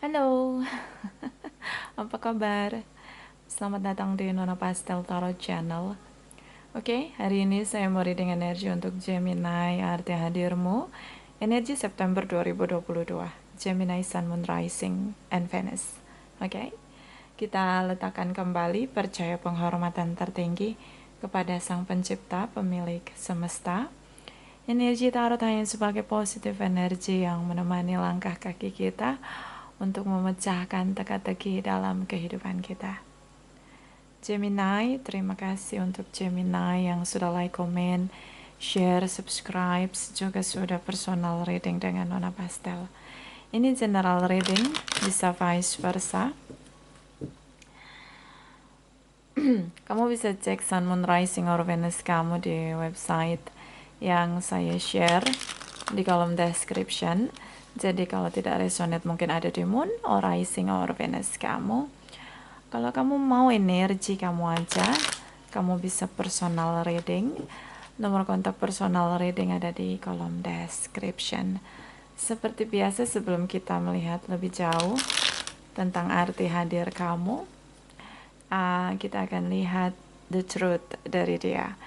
Halo, apa kabar? Selamat datang di Nona Pastel Tarot Channel. Oke, hari ini saya mau reading energi untuk Gemini, arti hadirmu. Energi September 2022, Gemini Sun, Moon, Rising, and Venus. Oke, kita letakkan kembali percaya penghormatan tertinggi kepada Sang Pencipta, pemilik semesta. Energi tarot hanya sebagai positif energi yang menemani langkah kaki kita untuk memecahkan teka-teki dalam kehidupan kita. Gemini, terima kasih untuk Gemini yang sudah like, komen, share, subscribe, juga sudah personal reading dengan Nona Pastel. Ini general reading, bisa vice versa. Kamu bisa cek Sun, Moon, Rising, or Venus kamu di website yang saya share di kolom description. Jadi kalau tidak resonate mungkin ada di Moon or Rising or Venus kamu. Kalau kamu mau energi kamu aja, kamu bisa personal reading. Nomor kontak personal reading ada di kolom description. Seperti biasa sebelum kita melihat lebih jauh tentang arti hadir kamu, kita akan lihat the truth dari dia.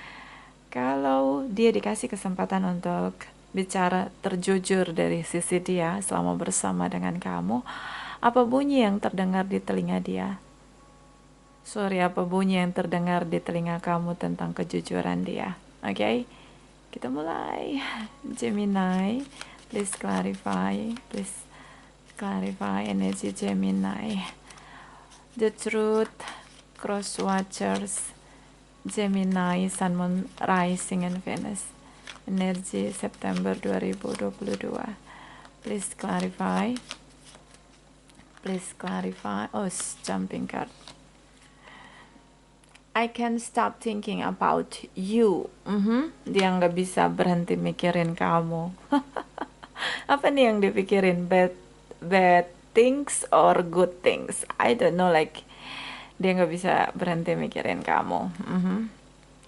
Kalau dia dikasih kesempatan untuk bicara terjujur dari sisi dia selama bersama dengan kamu, apa bunyi yang terdengar di telinga dia? Apa bunyi yang terdengar di telinga kamu tentang kejujuran dia? Oke, kita mulai. Gemini, please clarify energy Gemini. The truth, cross watchers, Gemini, Sun, Moon, Rising, and Venus. Energi September 2022. Please clarify. Oh, jumping card. I can't stop thinking about you. Dia nggak bisa berhenti mikirin kamu. Apa nih yang dipikirin? Bad things or good things? I don't know, like dia nggak bisa berhenti mikirin kamu.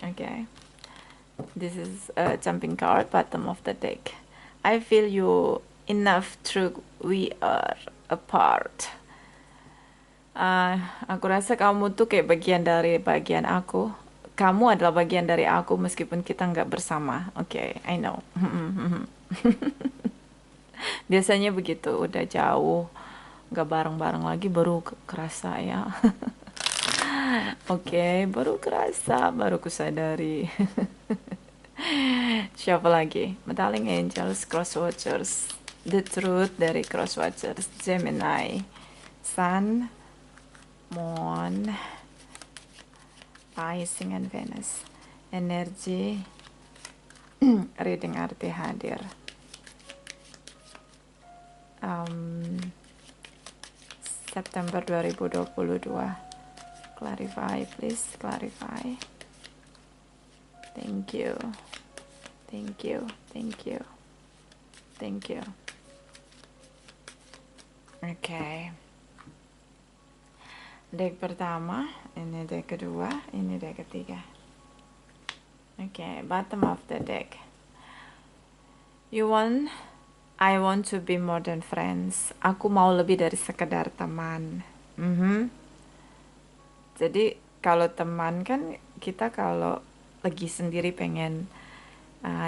Okay. This is a jumping card, bottom of the deck. I feel you enough through we are apart. Aku rasa kamu tuh kayak bagian dari bagian aku. Kamu adalah bagian dari aku meskipun kita nggak bersama. Okay, I know. Biasanya begitu, udah jauh, nggak bareng-bareng lagi baru kerasa ya. Oke, baru kerasa, baru kusadari. Siapa lagi? Metallic Angels, Cross Watchers, The Truth dari Cross Watchers, Gemini, Sun, Moon, Rising, and Venus. Energi reading arti hadir. September 2022. Clarify, please clarify. Thank you. Okay. Deck pertama, ini deck kedua, ini deck ketiga. Okay, bottom of the deck. I want to be more than friends. Aku mau lebih dari sekedar teman. Jadi kalau teman kan kita kalau lagi sendiri pengen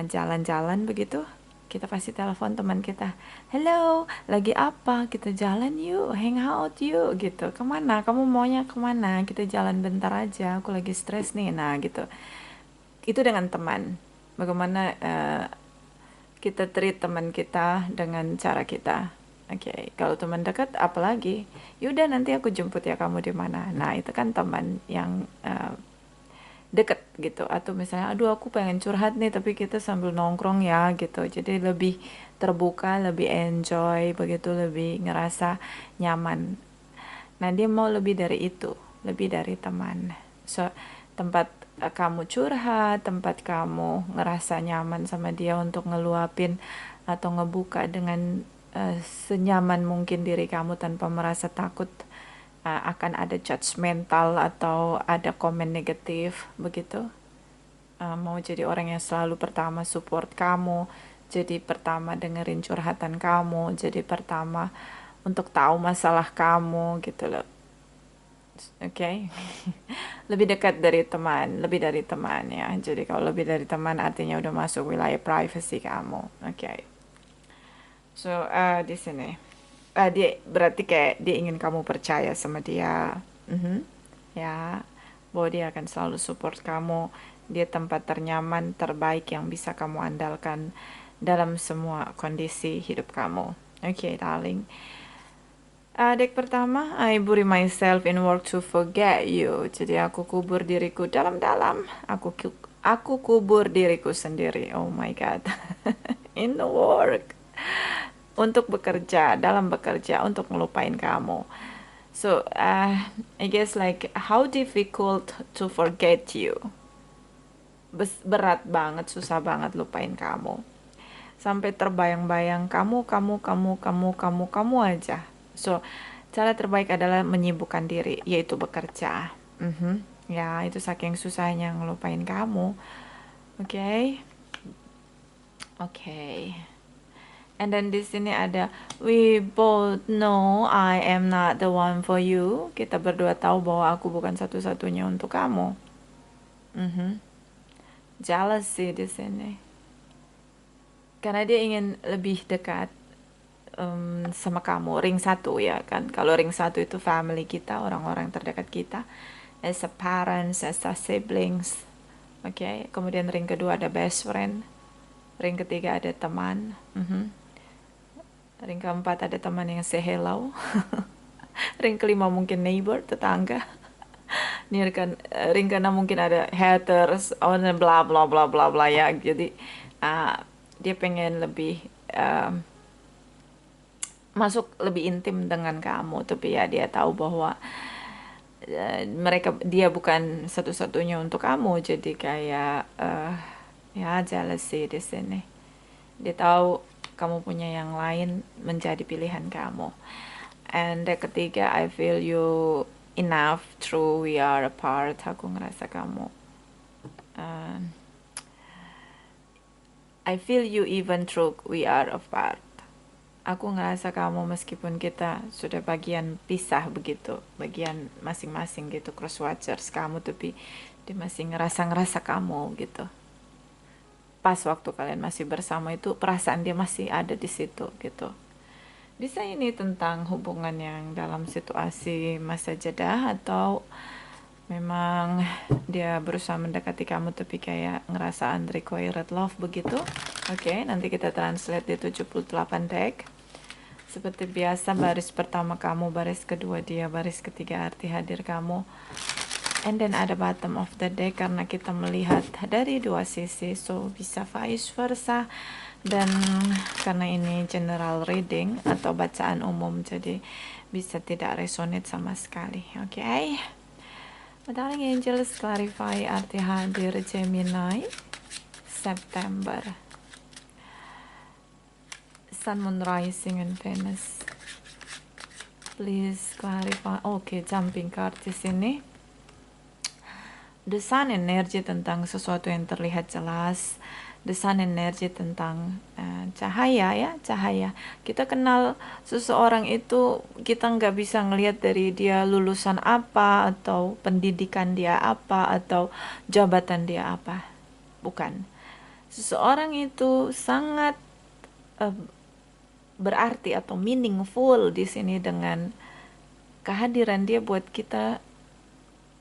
jalan-jalan begitu, kita pasti telepon teman kita. Hello, lagi apa? Kita jalan yuk, hang out yuk gitu. Kemana? Kamu maunya kemana? Kita jalan bentar aja, aku lagi stres nih. Nah gitu. Itu dengan teman. Bagaimana kita treat teman kita dengan cara kita. Oke, kalau teman dekat apalagi, yaudah nanti aku jemput ya kamu di mana. Nah itu kan teman yang deket gitu. Atau misalnya aduh aku pengen curhat nih tapi kita sambil nongkrong ya gitu, jadi lebih terbuka, lebih enjoy begitu, lebih ngerasa nyaman. Nah dia mau lebih dari itu, lebih dari teman. Tempat kamu curhat, tempat kamu ngerasa nyaman sama dia untuk ngeluapin atau ngebuka dengan senyaman mungkin diri kamu tanpa merasa takut akan ada judgmental atau ada komen negatif begitu. Mau jadi orang yang selalu pertama support kamu, jadi pertama dengerin curhatan kamu, jadi pertama untuk tahu masalah kamu gitu loh. Oke. Lebih dekat dari teman, lebih dari teman ya. Jadi kalau lebih dari teman artinya udah masuk wilayah privasi kamu. Oke. So, di sini. Dia berarti kayak dia ingin kamu percaya sama dia. Mhm. Ya, bahwa dia akan selalu support kamu. Dia tempat ternyaman, terbaik yang bisa kamu andalkan dalam semua kondisi hidup kamu. Oke, darling. Dek pertama, I bury myself in work to forget you. Jadi aku kubur diriku dalam-dalam. Aku kubur diriku sendiri. Oh my God. In the work. Untuk bekerja, dalam bekerja, untuk ngelupain kamu. So, I guess like how difficult to forget you. Berat banget, susah banget lupain kamu. Sampai terbayang-bayang kamu aja. So, cara terbaik adalah menyibukkan diri, yaitu bekerja. Mhm. Ya, itu saking susahnya ngelupain kamu. Oke. Okay? Oke. Okay. And then di sini ada we both know I am not the one for you. Kita berdua tahu bahwa aku bukan satu-satunya untuk kamu. Jealousy di sini. Karena dia ingin lebih dekat sama kamu. Ring satu ya kan. Kalau ring satu itu family kita, orang-orang terdekat kita. As a parents, as a siblings. Oke. Okay? Kemudian ring kedua ada best friend. Ring ketiga ada teman. Ring keempat ada teman yang say hello. Ring kelima mungkin neighbor, tetangga. Ring keenam mungkin ada haters, bla bla bla bla bla ya. Jadi dia pengen lebih masuk lebih intim dengan kamu, tapi ya dia tahu bahwa dia bukan satu-satunya untuk kamu, jadi kayak ya jealousy di sini. Dia tahu kamu punya yang lain menjadi pilihan kamu. And the ketiga, I feel you enough through we are apart. Aku ngerasa kamu I feel you even through we are apart. Aku ngerasa kamu meskipun kita sudah bagian pisah begitu, bagian masing-masing gitu, cross watchers kamu, tapi dia masih ngerasa kamu gitu. Pas waktu kalian masih bersama itu perasaan dia masih ada di situ gitu. Bisa ini tentang hubungan yang dalam situasi masa jeda atau memang dia berusaha mendekati kamu tapi kayak ngerasa unrequited love begitu. Oke, nanti kita translate di 78 deck. Seperti biasa, baris pertama kamu, baris kedua dia, baris ketiga arti hadir kamu. And then ada bottom of the deck karena kita melihat dari dua sisi, so bisa vice versa. Dan karena ini general reading atau bacaan umum, jadi bisa tidak resonate sama sekali. Oke. Okay? Darling Angels, clarify arti hadir Gemini September. Sun, Moon, Rising, and Venus. Please clarify. Oke, jumping card di sini. The Sun energi tentang sesuatu yang terlihat jelas. The Sun energi tentang cahaya ya, cahaya. Kita kenal seseorang itu, kita nggak bisa ngelihat dari dia lulusan apa, atau pendidikan dia apa, atau jabatan dia apa. Bukan. Seseorang itu sangat berarti atau meaningful di sini dengan kehadiran dia buat kita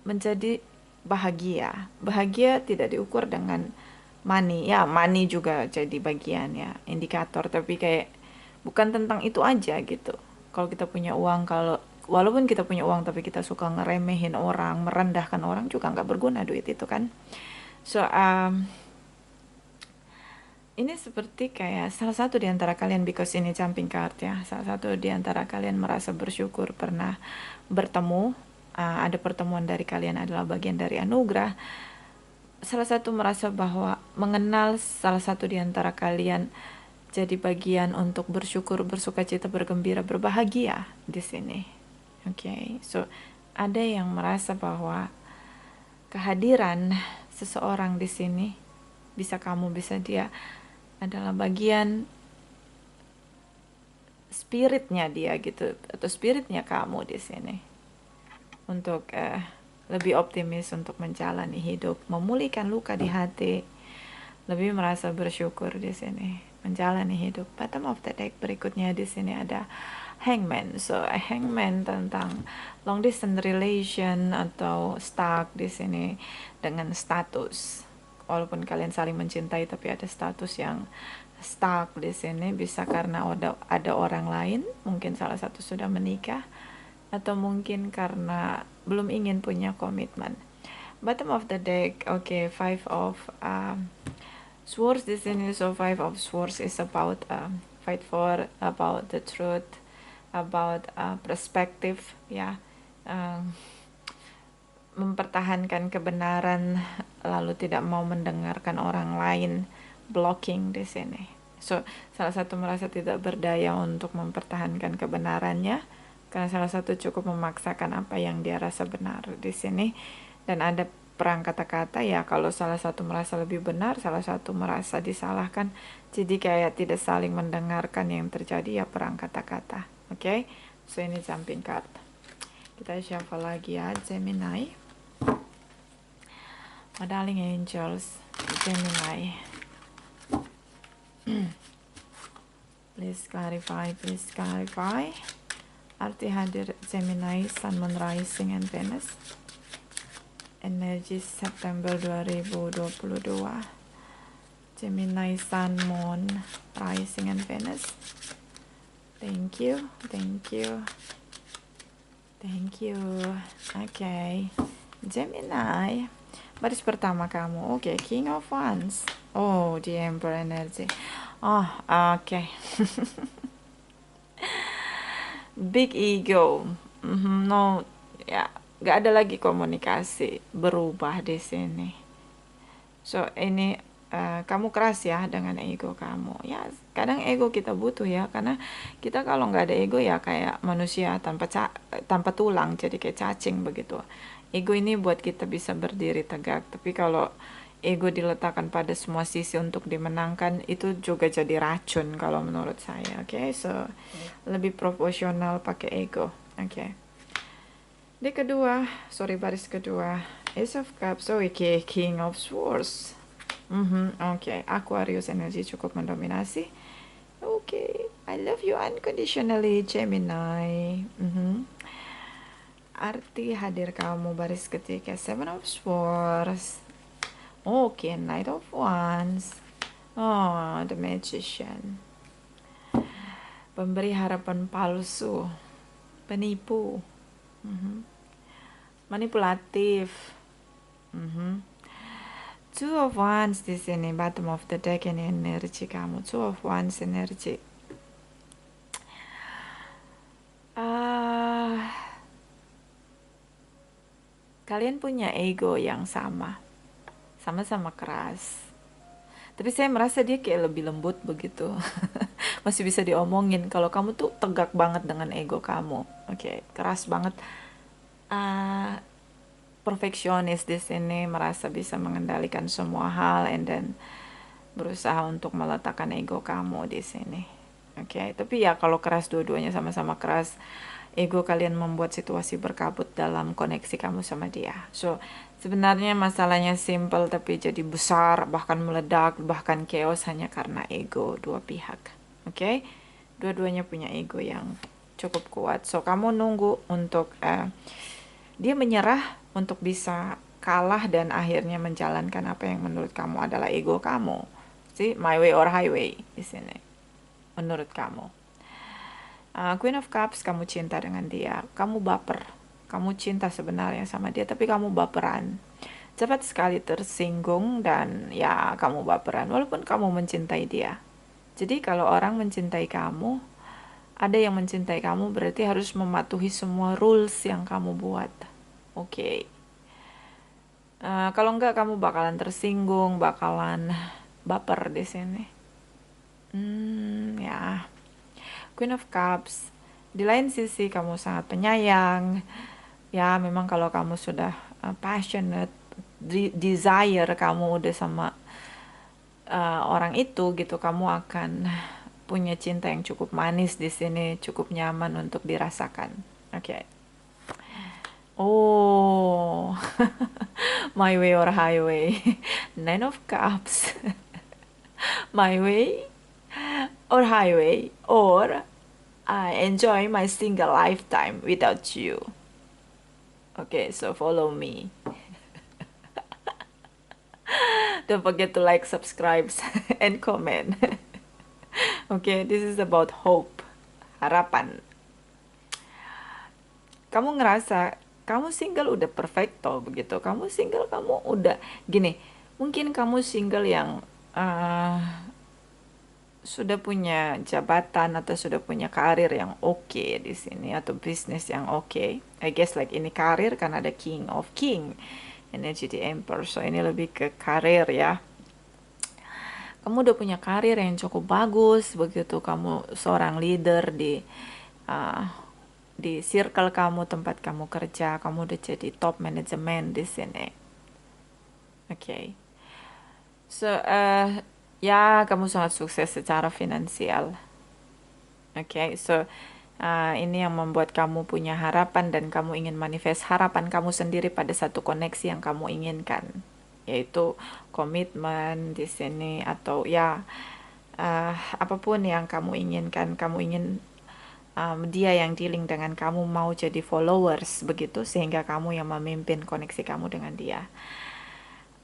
menjadi bahagia. Bahagia tidak diukur dengan money. Ya, money juga jadi bagian ya, indikator, tapi kayak bukan tentang itu aja gitu. Kalau kita punya uang, walaupun kita punya uang tapi kita suka ngeremehin orang, merendahkan orang, juga nggak berguna duit itu kan. So, ini seperti kayak salah satu di antara kalian, because ini jumping card ya, salah satu di antara kalian merasa bersyukur pernah bertemu, ada pertemuan dari kalian adalah bagian dari anugerah. Salah satu merasa bahwa mengenal salah satu di antara kalian jadi bagian untuk bersyukur, bersukacita, bergembira, berbahagia di sini. Okay? So, ada yang merasa bahwa kehadiran seseorang di sini, bisa kamu, bisa dia, adalah bagian spiritnya dia gitu, atau spiritnya kamu di sini untuk lebih optimis untuk menjalani hidup, memulihkan luka di hati, lebih merasa bersyukur di sini, menjalani hidup. Bottom of the deck berikutnya di sini ada Hangman. So Hangman tentang long distance relation atau stuck di sini dengan status. Walaupun kalian saling mencintai tapi ada status yang stuck di sini, bisa karena ada orang lain, mungkin salah satu sudah menikah atau mungkin karena belum ingin punya komitmen. Bottom of the deck, okay, five of swords di sini. So five of swords is about fight for, about the truth, about perspective, ya, mempertahankan kebenaran, lalu tidak mau mendengarkan orang lain, blocking di sini. So salah satu merasa tidak berdaya untuk mempertahankan kebenarannya karena salah satu cukup memaksakan apa yang dia rasa benar di sini. Dan ada perang kata-kata ya, kalau salah satu merasa lebih benar, salah satu merasa disalahkan, jadi kayak tidak saling mendengarkan yang terjadi, ya perang kata-kata. Oke, so ini jumping card. Kita shuffle lagi ya, Gemini. My darling angels, Gemini. Please clarify. Arti hadir Gemini, Sun, Moon, Rising, and Venus. Energi September 2022. Gemini, Sun, Moon, Rising, and Venus. Thank you. Okay, Gemini. Baris pertama kamu. Okay, King of Wands. Oh, the Emperor energy. Oh, okay. Big ego. No, ya, gak ada lagi komunikasi, berubah di sini. So ini kamu keras ya dengan ego kamu. Ya, kadang ego kita butuh ya, karena kita kalau nggak ada ego ya kayak manusia tanpa tulang, jadi kayak cacing begitu. Ego ini buat kita bisa berdiri tegak, tapi kalau ego diletakkan pada semua sisi untuk dimenangkan, itu juga jadi racun kalau menurut saya. Oke, so lebih proporsional pakai ego. Oke. Baris kedua, Ace of Cups. Okay, King of Swords. Oke, Aquarius energi cukup mendominasi. Oke, I love you unconditionally, Gemini. Arti hadir kamu baris ketiga, Seven of Swords. Oke, Knight of Wands. Oh, the Magician. Pemberi harapan palsu, penipu, manipulatif. Two of Wands di sini, bottom of the deck, ini energi kamu. Two of Wands energi. Kalian punya ego yang sama-sama keras. Tapi saya merasa dia kayak lebih lembut begitu. Masih bisa diomongin. Kalau kamu tuh tegak banget dengan ego kamu. Oke, keras banget. Perfeksionis di sini, merasa bisa mengendalikan semua hal, and then berusaha untuk meletakkan ego kamu di sini. Oke, tapi ya kalau keras, dua-duanya sama-sama keras, ego kalian membuat situasi berkabut dalam koneksi kamu sama dia. So sebenarnya masalahnya simple tapi jadi besar, bahkan meledak, bahkan chaos hanya karena ego dua pihak. Oke, dua-duanya punya ego yang cukup kuat. So kamu nunggu untuk dia menyerah untuk bisa kalah dan akhirnya menjalankan apa yang menurut kamu adalah ego kamu. See, my way or highway di sini. Menurut kamu. Queen of Cups, kamu cinta dengan dia. Kamu baper. Kamu cinta sebenarnya sama dia, tapi kamu baperan. Cepat sekali tersinggung dan ya kamu baperan. Walaupun kamu mencintai dia. Jadi kalau orang mencintai kamu, ada yang mencintai kamu berarti harus mematuhi semua rules yang kamu buat. Oke. Kalau enggak kamu bakalan tersinggung, bakalan baper di sini. Ya. Queen of Cups. Di lain sisi kamu sangat penyayang. Ya, memang kalau kamu sudah passionate, desire kamu udah sama orang itu gitu, kamu akan punya cinta yang cukup manis di sini, cukup nyaman untuk dirasakan. Oke. Oh, my way or highway. Nine of Cups. My way or highway, or I enjoy my single lifetime without you. Okay, so follow me. Don't forget to like, subscribe, and comment. Okay, this is about hope, harapan. Kamu ngerasa kamu single udah perfecto begitu. Kamu single, kamu udah gini. Mungkin kamu single yang uh, sudah punya jabatan atau sudah punya karir yang oke di sini, atau bisnis yang oke. I guess like ini karir karena ada King of King, energi di Emperor. So ini lebih ke karir ya. Kamu udah punya karir yang cukup bagus begitu. Kamu seorang leader uh, di circle kamu, tempat kamu kerja. Kamu udah jadi top manajemen di sini. Oke. So ya, kamu sangat sukses secara finansial. Oke, so ini yang membuat kamu punya harapan dan kamu ingin manifest harapan kamu sendiri pada satu koneksi yang kamu inginkan, yaitu komitmen di sini, atau ya apapun yang kamu inginkan. Kamu ingin dia yang dealing dengan kamu mau jadi followers begitu, sehingga kamu yang memimpin koneksi kamu dengan dia.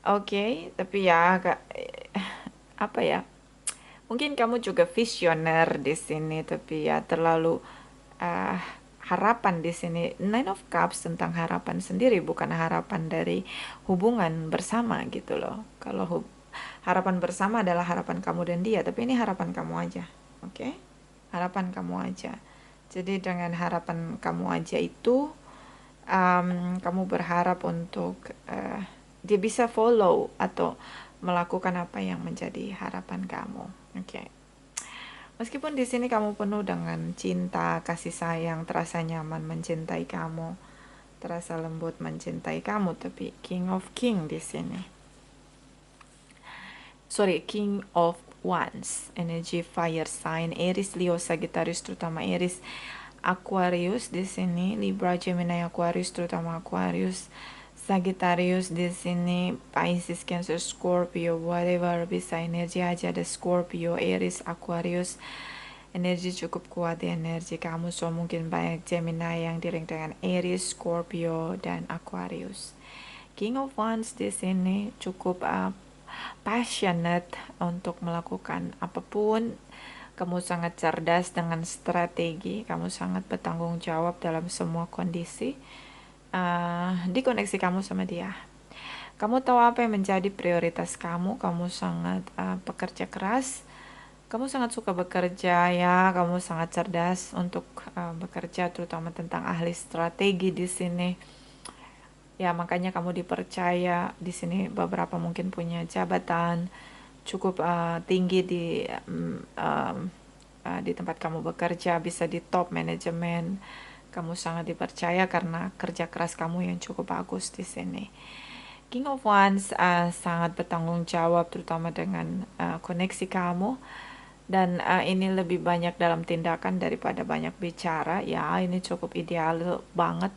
Oke, tapi ya apa ya? Mungkin kamu juga visioner di sini, tapi ya terlalu uh, harapan di sini. Nine of Cups tentang harapan sendiri, bukan harapan dari hubungan bersama gitu loh. Kalau harapan bersama adalah harapan kamu dan dia, tapi ini harapan kamu aja, oke? Harapan kamu aja. Jadi dengan harapan kamu aja itu, kamu berharap untuk dia bisa follow atau melakukan apa yang menjadi harapan kamu. Oke. Meskipun di sini kamu penuh dengan cinta, kasih sayang, terasa nyaman mencintai kamu, terasa lembut mencintai kamu, tapi King of King di sini. Sorry, King of Wands, energi fire sign, Aries, Leo, Sagittarius, terutama Aries, Aquarius di sini, Libra, Gemini, Aquarius, terutama Aquarius, Sagittarius di sini, Pisces, Cancer, Scorpio, whatever, bisa energi aja, ada Scorpio, Aries, Aquarius. Energi cukup kuat di energi kamu, so mungkin banyak Gemini yang diring dengan Aries, Scorpio, dan Aquarius. King of Wands di sini cukup passionate untuk melakukan apapun. Kamu sangat cerdas dengan strategi, kamu sangat bertanggung jawab dalam semua kondisi. Di koneksi kamu sama dia, kamu tahu apa yang menjadi prioritas kamu. Kamu sangat pekerja keras, kamu sangat suka bekerja ya, kamu sangat cerdas untuk bekerja, terutama tentang ahli strategi di sini ya. Makanya kamu dipercaya di sini. Beberapa mungkin punya jabatan cukup tinggi di tempat kamu bekerja, bisa di top manajemen. Kamu sangat dipercaya karena kerja keras kamu yang cukup bagus di sini. King of Wands sangat bertanggung jawab, terutama dengan koneksi kamu. Dan ini lebih banyak dalam tindakan daripada banyak bicara. Ya, ini cukup ideal banget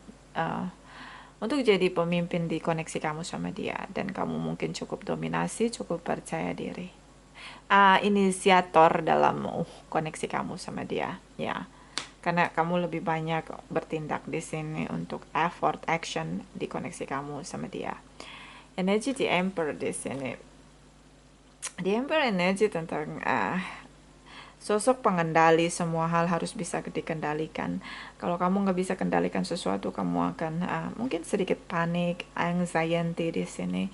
untuk jadi pemimpin di koneksi kamu sama dia. Dan kamu mungkin cukup dominasi, cukup percaya diri. Inisiator dalam koneksi kamu sama dia. Ya. Karena kamu lebih banyak bertindak di sini untuk effort, action di koneksi kamu sama dia. Energi di Emperor di sini. Di Emperor energi tentang sosok pengendali. Semua hal harus bisa dikendalikan. Kalau kamu nggak bisa kendalikan sesuatu, kamu akan mungkin sedikit panik, anxiety di sini.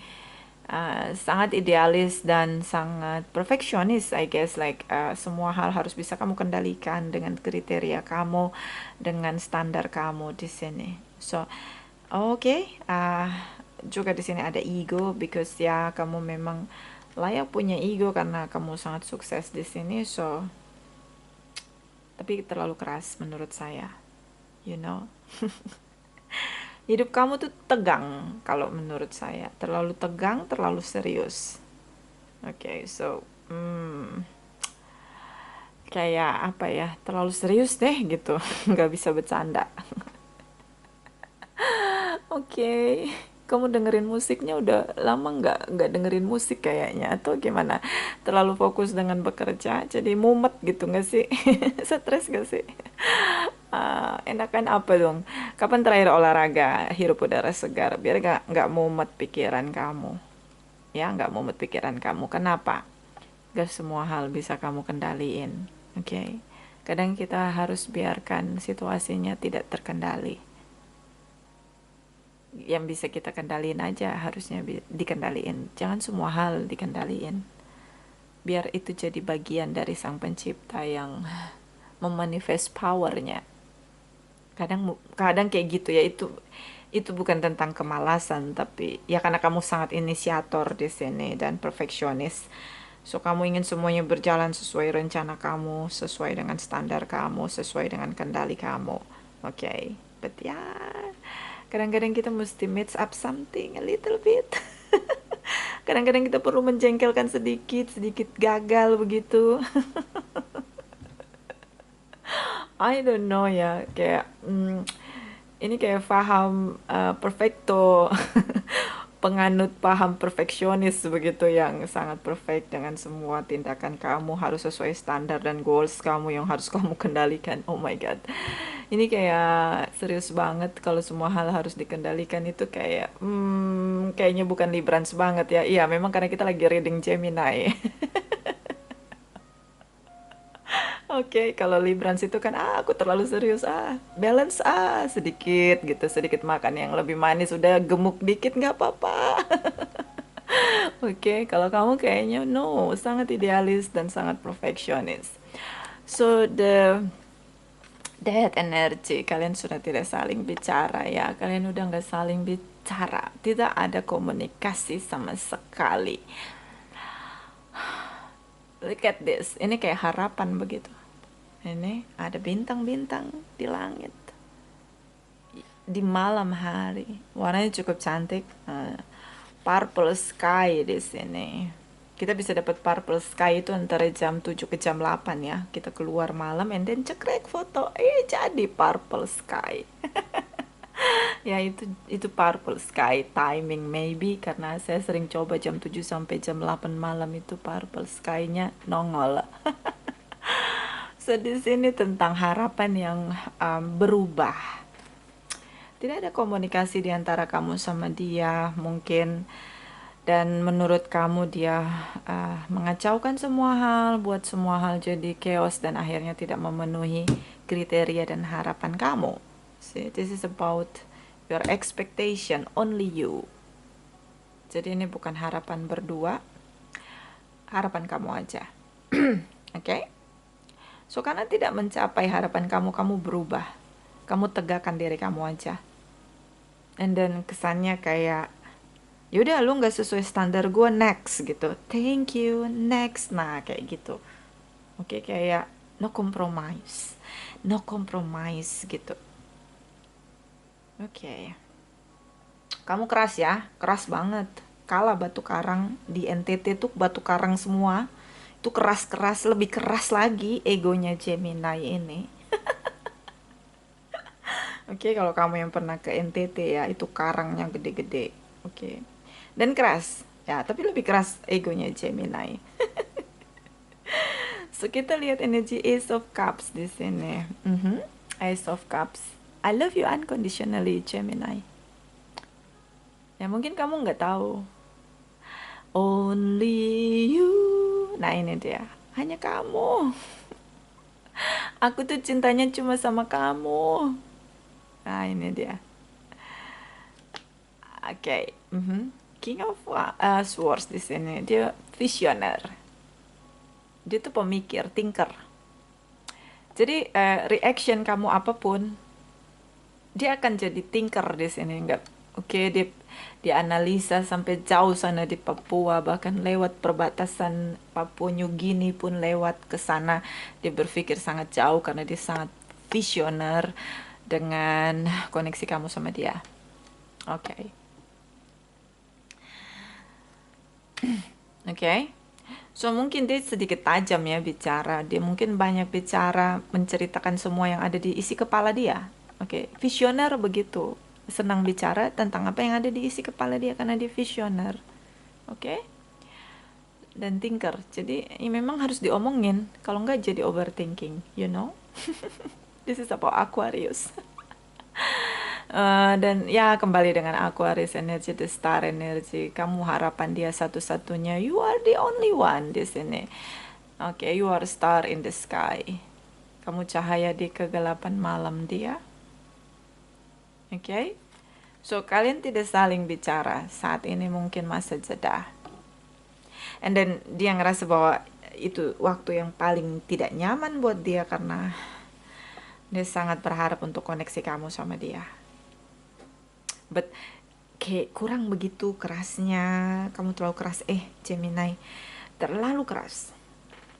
Sangat idealis dan sangat perfeksionis, I guess, like semua hal harus bisa kamu kendalikan dengan kriteria kamu, dengan standar kamu di sini. So, oke. Juga di sini ada ego, because ya kamu memang layak punya ego karena kamu sangat sukses di sini. So, tapi terlalu keras menurut saya, you know. Hidup kamu tuh tegang kalau menurut saya. Terlalu tegang, terlalu serius. Oke, so kayak apa ya, terlalu serius deh gitu. Nggak bisa bercanda. Oke, kamu dengerin musiknya udah lama nggak dengerin musik kayaknya atau gimana? Terlalu fokus dengan bekerja, jadi mumet gitu nggak sih? Stres nggak sih? Enakan apa dong? Kapan terakhir olahraga, hirup udara segar, biar nggak mumet pikiran kamu, ya nggak mumet pikiran kamu. Kenapa? Gak semua hal bisa kamu kendaliin, oke? Okay? Kadang kita harus biarkan situasinya tidak terkendali. Yang bisa kita kendaliin aja harusnya dikendaliin. Jangan semua hal dikendaliin. Biar itu jadi bagian dari sang pencipta yang memanifest powernya. Kadang kayak gitu ya, itu bukan tentang kemalasan, tapi ya karena kamu sangat inisiator di sini dan perfeksionis. So kamu ingin semuanya berjalan sesuai rencana kamu, sesuai dengan standar kamu, sesuai dengan kendali kamu. Oke, okay. But ya, kadang-kadang kita mesti mix up something a little bit. Kadang-kadang kita perlu menjengkelkan sedikit, sedikit gagal begitu. I don't know ya, kayak ini kayak paham perfecto, penganut paham perfeksionis begitu yang sangat perfect dengan semua tindakan kamu harus sesuai standar dan goals kamu yang harus kamu kendalikan. Oh my god, ini kayak serius banget kalau semua hal harus dikendalikan itu kayak kayaknya bukan Librans banget ya. Iya, memang karena kita lagi reading Gemini. Oke, kalau Librans itu kan aku terlalu serius balance sedikit gitu, sedikit makan yang lebih manis, udah gemuk dikit nggak apa-apa. Oke, kalau kamu kayaknya no, sangat idealis dan sangat perfeksionis. So that energy, kalian sudah tidak saling bicara ya, kalian udah nggak saling bicara, tidak ada komunikasi sama sekali. Look at this, ini kayak harapan begitu. Ini ada bintang-bintang di langit di malam hari, warnanya cukup cantik, purple sky di sini. Kita bisa dapat purple sky itu antara jam 7 ke jam 8 ya. Kita keluar malam and then cekrek foto, jadi purple sky. Ya itu purple sky timing maybe karena saya sering coba jam 7 sampai jam 8 malam itu purple sky-nya nongol. So di sini tentang harapan yang berubah. Tidak ada komunikasi di antara kamu sama dia mungkin, dan menurut kamu dia mengacaukan semua hal, buat semua hal jadi chaos dan akhirnya tidak memenuhi kriteria dan harapan kamu. See, this is about your expectation, only you. Jadi ini bukan harapan berdua, harapan kamu aja. Oke? Okay? So karena tidak mencapai harapan kamu, kamu berubah. Kamu tegakkan diri kamu aja. And then kesannya kayak yaudah lu nggak sesuai standar gue, next gitu, thank you, next, nah kayak gitu. Oke, kayak no compromise, no compromise gitu. Oke, kamu keras ya, keras banget, kalah batu karang di NTT tuh, batu karang semua itu keras-keras, lebih keras lagi egonya Gemini ini. Oke, kalau kamu yang pernah ke NTT ya, itu karangnya gede-gede. Oke. Dan keras. Ya, tapi lebih keras egonya Gemini. So, kita lihat energi Ace of Cups di sini. Ace of Cups. I love you unconditionally, Gemini. Ya, mungkin kamu nggak tahu. Only you. Nah, ini dia. Hanya kamu. Aku tuh cintanya cuma sama kamu. Nah, ini dia. Oke. King of Swords di sini. Dia visioner. Dia tuh pemikir, thinker. Jadi reaction kamu apapun, dia akan jadi thinker di sini, enggak? Oke, dia analisa sampai jauh sana di Papua, bahkan lewat perbatasan Papua New Guinea pun lewat ke sana. Dia berpikir sangat jauh karena dia sangat visioner dengan koneksi kamu sama dia. Oke. Oke. So mungkin dia sedikit tajam ya bicara. Dia mungkin banyak bicara, menceritakan semua yang ada di isi kepala dia. Oke, visioner begitu. Senang bicara tentang apa yang ada di isi kepala dia karena dia visioner. Oke? Dan thinker. Jadi ya memang harus diomongin. Kalau nggak jadi overthinking, you know? This is about Aquarius. Dan ya kembali dengan Aquarius energy, the star energy. Kamu harapan dia satu-satunya. You are the only one di sini. Oke, you are star in the sky. Kamu cahaya di kegelapan malam dia. Oke. So kalian tidak saling bicara. Saat ini mungkin masa jeda. And then dia ngerasa bahwa itu waktu yang paling tidak nyaman buat dia karena dia sangat berharap untuk koneksi kamu sama dia. But kayak kurang begitu kerasnya, kamu terlalu keras, Gemini, terlalu keras.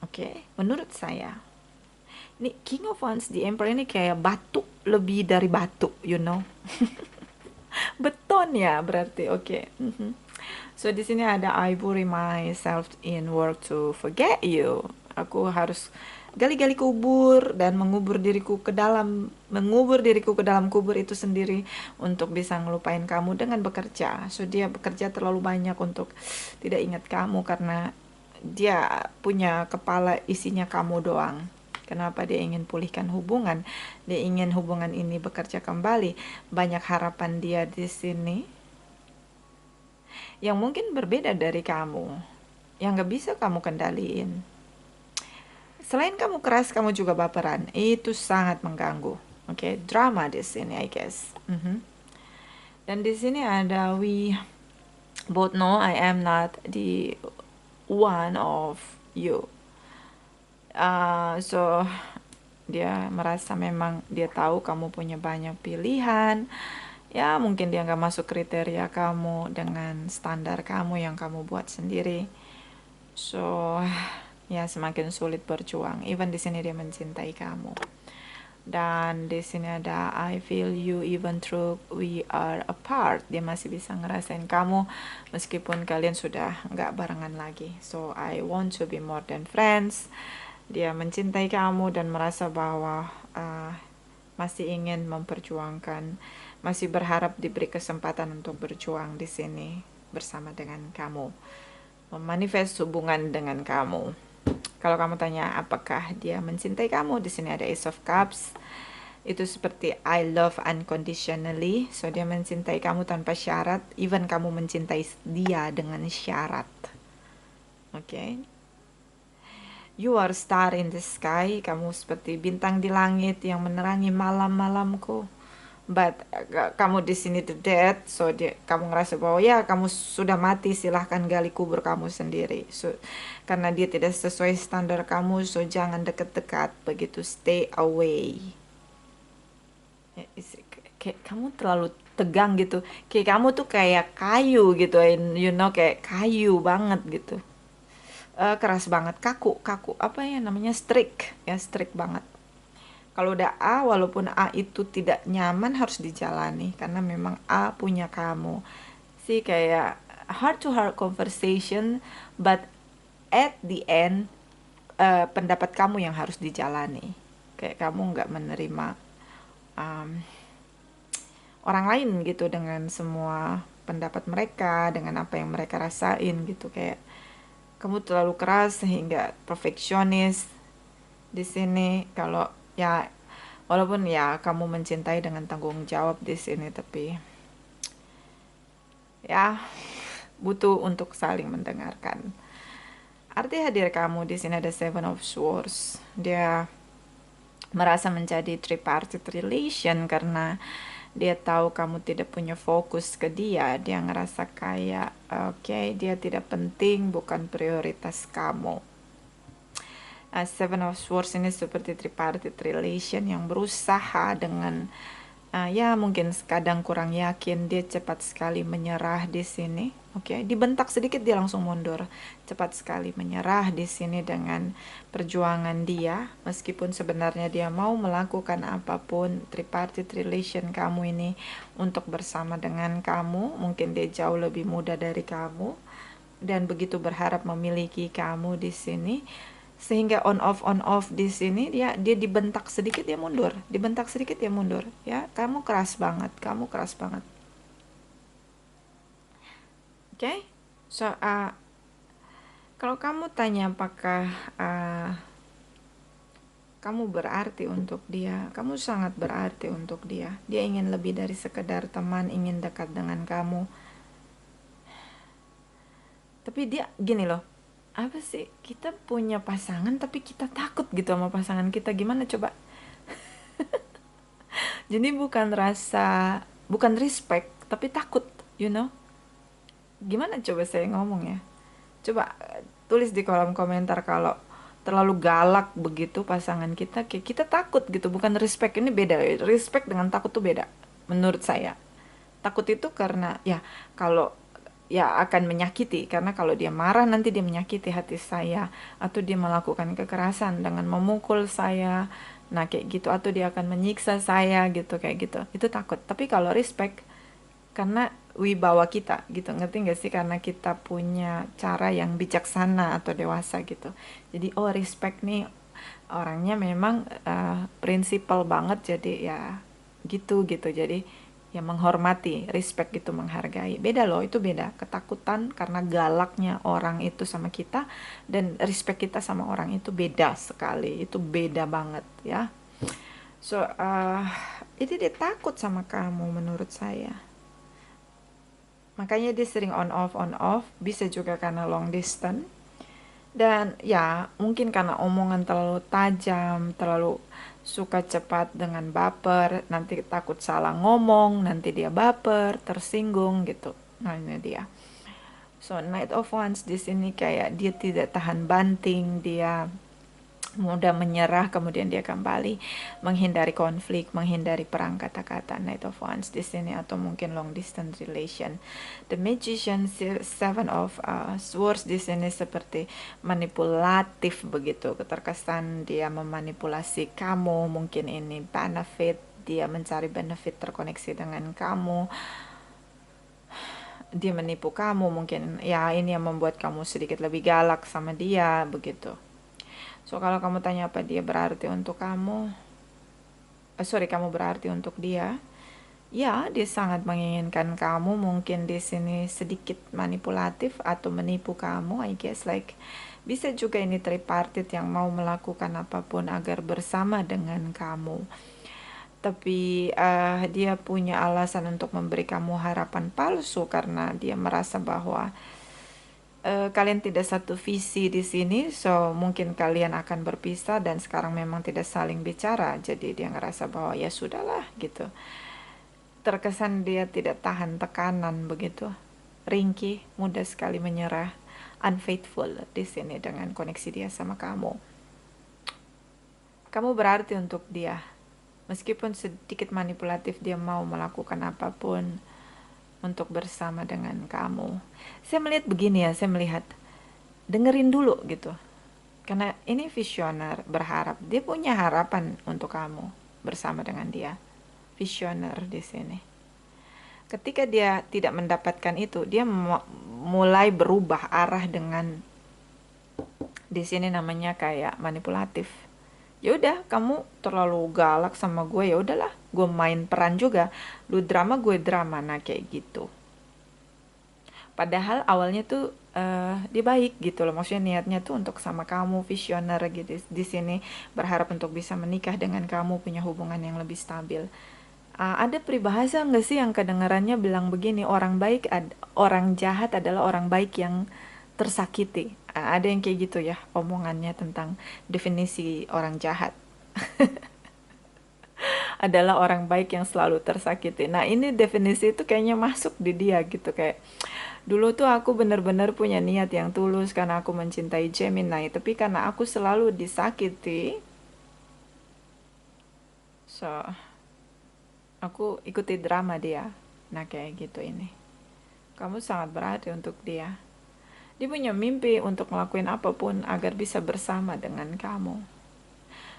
Oke, menurut saya ini King of Wands di Emperor ini kayak batu, lebih dari batu, you know. Beton ya berarti, oke. So di sini ada I bury myself in work to forget you. Aku harus gali-gali kubur dan mengubur diriku ke dalam kubur itu sendiri untuk bisa ngelupain kamu dengan bekerja. So dia bekerja terlalu banyak untuk tidak ingat kamu karena dia punya kepala isinya kamu doang. Kenapa dia ingin pulihkan hubungan? Dia ingin hubungan ini bekerja kembali. Banyak harapan dia di sini yang mungkin berbeda dari kamu, yang gak bisa kamu kendaliin. Selain kamu keras, kamu juga baperan. Itu sangat mengganggu. Oke, drama di sini, I guess. Dan di sini ada we both know I am not the one of you. So dia merasa memang dia tahu kamu punya banyak pilihan. Ya mungkin dia nggak masuk kriteria kamu dengan standar kamu yang kamu buat sendiri. So ya semakin sulit berjuang. Even di sini dia mencintai kamu. Dan di sini ada I feel you even though we are apart. Dia masih bisa ngerasain kamu meskipun kalian sudah nggak barengan lagi. So I want to be more than friends. Dia mencintai kamu dan merasa bahwa masih ingin memperjuangkan, masih berharap diberi kesempatan untuk berjuang di sini bersama dengan kamu, memanifest hubungan dengan kamu. Kalau kamu tanya apakah dia mencintai kamu, di sini ada Ace of Cups. Itu seperti I love unconditionally. So dia mencintai kamu tanpa syarat, even kamu mencintai dia dengan syarat. Oke. You are star in the sky. Kamu seperti bintang di langit yang menerangi malam-malamku. But kamu di sini the dead, so kamu ngerasa bahwa ya kamu sudah mati, silahkan gali kubur kamu sendiri. So karena dia tidak sesuai standar kamu, so jangan dekat-dekat, begitu, stay away. Kayak kamu terlalu tegang gitu, kayak kamu tuh kayak kayu gitu, you know, kayak kayu banget gitu. Keras banget, kaku, apa ya namanya, strict banget. Kalau udah A, walaupun A itu tidak nyaman, harus dijalani karena memang A punya kamu. Sih kayak heart to heart conversation, but at the end pendapat kamu yang harus dijalani. Kayak kamu nggak menerima orang lain gitu dengan semua pendapat mereka, dengan apa yang mereka rasain gitu. Kayak kamu terlalu keras sehingga perfeksionis di sini. Kalau ya walaupun ya kamu mencintai dengan tanggung jawab di sini, tapi ya butuh untuk saling mendengarkan. Arti hadir kamu di sini ada Seven of Swords. Dia merasa menjadi tripartite relation karena dia tahu kamu tidak punya fokus ke dia. Dia ngerasa kayak oke, dia tidak penting, bukan prioritas kamu. Seven of Swords ini seperti tripartite relation yang berusaha dengan ya mungkin kadang kurang yakin, dia cepat sekali menyerah di sini. Oke, dibentak sedikit dia langsung mundur. Cepat sekali menyerah di sini dengan perjuangan dia, meskipun sebenarnya dia mau melakukan apapun tripartite relation kamu ini untuk bersama dengan kamu. Mungkin dia jauh lebih muda dari kamu, dan begitu berharap memiliki kamu di sini, sehingga on off di sini dia dibentak sedikit dia mundur, dibentak sedikit dia mundur. Ya, kamu keras banget, kamu keras banget. Oke, okay? So kalau kamu tanya apakah kamu berarti untuk dia, kamu sangat berarti untuk dia. Dia ingin lebih dari sekedar teman, ingin dekat dengan kamu. Tapi dia gini loh, apa sih, kita punya pasangan tapi kita takut gitu sama pasangan kita, gimana coba? Jadi bukan respect tapi takut, you know. Gimana coba saya ngomong ya, coba tulis di kolom komentar kalau terlalu galak begitu pasangan kita, kayak kita takut gitu. Bukan respect, ini beda. Respect dengan takut tuh beda menurut saya. Takut itu karena ya, kalau ya akan menyakiti, karena kalau dia marah nanti dia menyakiti hati saya, atau dia melakukan kekerasan dengan memukul saya, nah kayak gitu, atau dia akan menyiksa saya gitu, kayak gitu, itu takut. Tapi kalau respect, karena wibawa kita gitu, ngerti gak sih, karena kita punya cara yang bijaksana atau dewasa gitu. Jadi oh, respect nih orangnya memang prinsipal banget, jadi ya gitu gitu. Jadi ya menghormati, respect gitu, menghargai. Beda loh, itu beda. Ketakutan karena galaknya orang itu sama kita, dan respect kita sama orang itu beda sekali. Itu beda banget ya. So itu dia takut sama kamu menurut saya. Makanya dia sering on off, bisa juga karena long distance. Dan ya mungkin karena omongan terlalu tajam, terlalu suka cepat dengan baper, nanti takut salah ngomong, nanti dia baper, tersinggung gitu. Nah ini dia. So Knight of Wands di sini kayak dia tidak tahan banting, dia mudah menyerah, kemudian dia kembali, menghindari konflik, menghindari perang kata-kata. Knight of Wands di sini, atau mungkin long distance relation. The Magician, Seven of Swords di sini seperti manipulatif begitu, terkesan dia memanipulasi kamu, mungkin ini benefit, dia mencari benefit, terkoneksi dengan kamu, dia menipu kamu, mungkin ya ini yang membuat kamu sedikit lebih galak sama dia begitu. So kalau kamu tanya apa dia berarti untuk kamu, kamu berarti untuk dia, ya dia sangat menginginkan kamu. Mungkin di sini sedikit manipulatif atau menipu kamu, I guess, like bisa juga ini tripartite yang mau melakukan apapun agar bersama dengan kamu. Tapi dia punya alasan untuk memberi kamu harapan palsu, karena dia merasa bahwa kalian tidak satu visi di sini, so mungkin kalian akan berpisah dan sekarang memang tidak saling bicara. Jadi dia ngerasa bahwa ya sudahlah gitu. Terkesan dia tidak tahan tekanan begitu, ringkih, mudah sekali menyerah, unfaithful di sini dengan koneksi dia sama kamu. Kamu berarti untuk dia, meskipun sedikit manipulatif, dia mau melakukan apapun untuk bersama dengan kamu. Saya melihat begini ya, saya melihat, dengerin dulu gitu. Karena ini visioner, berharap. Dia punya harapan untuk kamu bersama dengan dia. Visioner di sini. Ketika dia tidak mendapatkan itu, dia mulai berubah arah dengan, di sini namanya kayak manipulatif. Ya udah, kamu terlalu galak sama gue, ya udahlah, gue main peran juga, lu drama gue drama, nah kayak gitu. Padahal awalnya tuh dia baik gitu loh, maksudnya niatnya tuh untuk sama kamu, visioner gitu di sini, berharap untuk bisa menikah dengan kamu, punya hubungan yang lebih stabil. Ada peribahasa nggak sih yang kedengarannya bilang begini, orang jahat adalah orang baik yang tersakiti. Ada yang kayak gitu ya omongannya tentang definisi orang jahat. Adalah orang baik yang selalu tersakiti. Nah ini definisi itu kayaknya masuk di dia gitu, kayak dulu tuh aku benar-benar punya niat yang tulus karena aku mencintai Gemini, tapi karena aku selalu disakiti, so aku ikuti drama dia. Nah kayak gitu ini. Kamu sangat berarti untuk dia. Dia punya mimpi untuk ngelakuin apapun agar bisa bersama dengan kamu.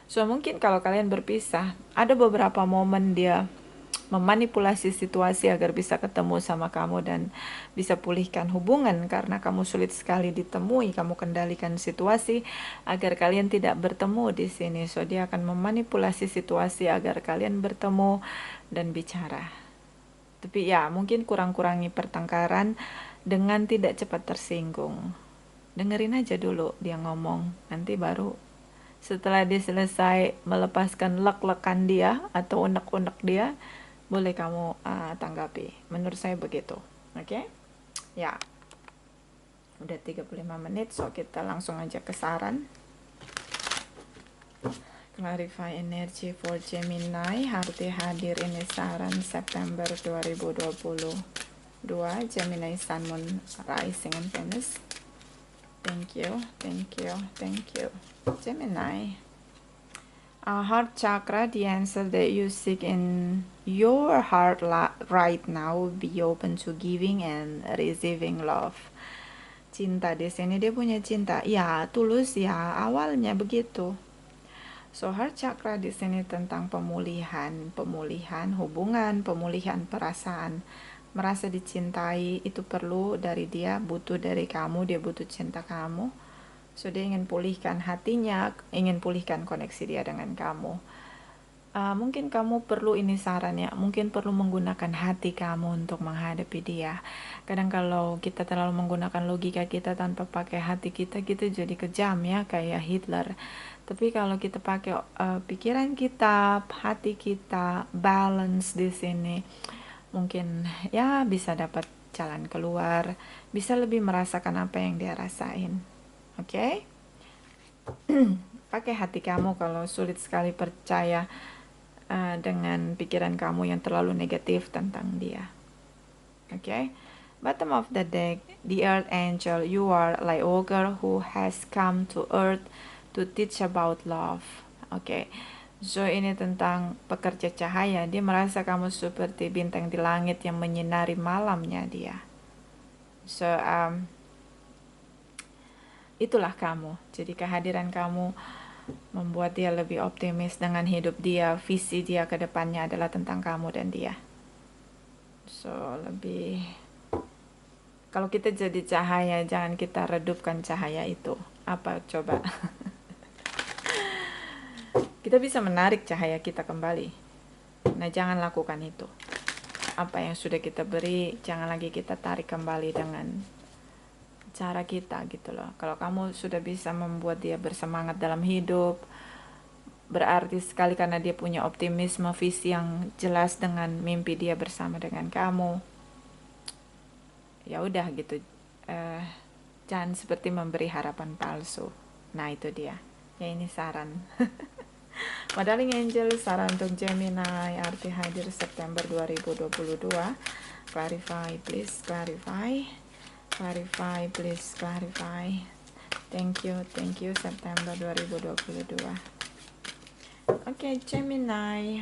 So mungkin kalau kalian berpisah, ada beberapa momen dia memanipulasi situasi agar bisa ketemu sama kamu dan bisa pulihkan hubungan karena kamu sulit sekali ditemui. Kamu kendalikan situasi agar kalian tidak bertemu di sini. So dia akan memanipulasi situasi agar kalian bertemu dan bicara. Tapi ya mungkin kurang-kurangi pertengkaran dengan tidak cepat tersinggung. Dengerin aja dulu dia ngomong, nanti baru setelah dia selesai melepaskan lek-lekan dia atau unek-unek dia, boleh kamu tanggapi. Menurut saya begitu. Oke? Ya. Udah 35 menit, so kita langsung aja ke saran. Clarify energy for Gemini. Harti hadir ini saran September 2022. Gemini Sun, Moon, Rising, and Venus. Thank you, thank you, thank you. Gemini. Heart chakra, the answer that you seek in your heart right now, be open to giving and receiving love. Cinta di sini dia punya cinta, ya tulus ya, awalnya begitu. So heart chakra di sini tentang pemulihan hubungan, pemulihan perasaan. Merasa dicintai itu perlu dari dia, butuh dari kamu, dia butuh cinta kamu. So dia ingin pulihkan hatinya, ingin pulihkan koneksi dia dengan kamu. Mungkin kamu perlu, ini saran ya, mungkin perlu menggunakan hati kamu untuk menghadapi dia. Kadang kalau kita terlalu menggunakan logika kita tanpa pakai hati kita jadi kejam ya, kayak Hitler. Tapi kalau kita pakai pikiran kita, hati kita, balance di sini, mungkin ya bisa dapat jalan keluar, bisa lebih merasakan apa yang dia rasain. Oke? Pakai hati kamu kalau sulit sekali percaya dengan pikiran kamu yang terlalu negatif tentang dia. Oke? Bottom of the deck, the Earth Angel, you are like ogre who has come to Earth to teach about love. Oke. So ini tentang pekerja cahaya. Dia merasa kamu seperti bintang di langit yang menyinari malamnya dia. So itulah kamu. Jadi kehadiran kamu membuat dia lebih optimis dengan hidup dia. Visi dia ke depannya adalah tentang kamu dan dia. So lebih, kalau kita jadi cahaya, jangan kita redupkan cahaya itu. Apa coba? Kita bisa menarik cahaya kita kembali. Nah, jangan lakukan itu. Apa yang sudah kita beri, jangan lagi kita tarik kembali dengan cara kita gitu loh. Kalau kamu sudah bisa membuat dia bersemangat dalam hidup, berarti sekali karena dia punya optimisme, visi yang jelas dengan mimpi dia bersama dengan kamu. Ya udah gitu. Jangan seperti memberi harapan palsu. Nah, itu dia. Ya ini saran. My darling angel, saran untuk Gemini, arti hadir September 2022. Clarify, please, clarify. Clarify, please, clarify. Thank you, September 2022. Oke, Gemini.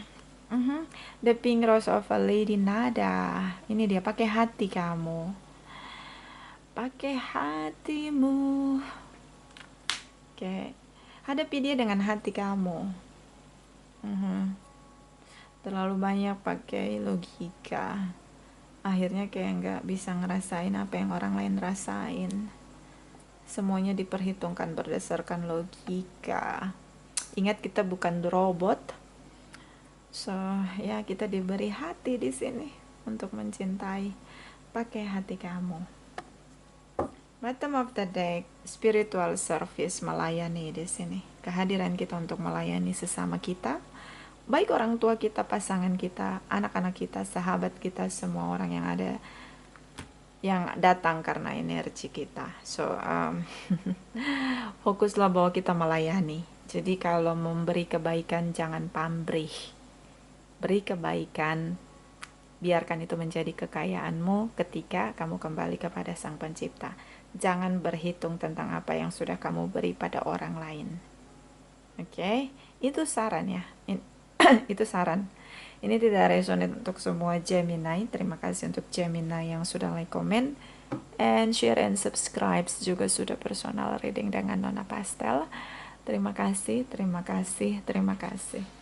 The Pink Rose of a Lady Nada. Ini dia, pakai hati kamu. Pakai hatimu. Oke. Hadapi dia dengan hati kamu. Terlalu banyak pakai logika, akhirnya kayak nggak bisa ngerasain apa yang orang lain rasain. Semuanya diperhitungkan berdasarkan logika. Ingat, kita bukan robot. So ya, kita diberi hati di sini untuk mencintai. Pakai hati kamu. Bottom of the deck, spiritual service, melayani di sini. Kehadiran kita untuk melayani sesama kita, baik orang tua kita, pasangan kita, anak-anak kita, sahabat kita, semua orang yang ada, yang datang karena energi kita. So fokuslah bahwa kita melayani. Jadi kalau memberi kebaikan, jangan pamrih. Beri kebaikan, biarkan itu menjadi kekayaanmu ketika kamu kembali kepada Sang Pencipta. Jangan berhitung tentang apa yang sudah kamu beri pada orang lain. Oke, itu saran ya. Itu saran. Ini tidak resonate untuk semua Gemini. Terima kasih untuk Gemini yang sudah like, comment, and share and subscribe. Juga sudah personal reading dengan Nona Pastel. Terima kasih, terima kasih, terima kasih.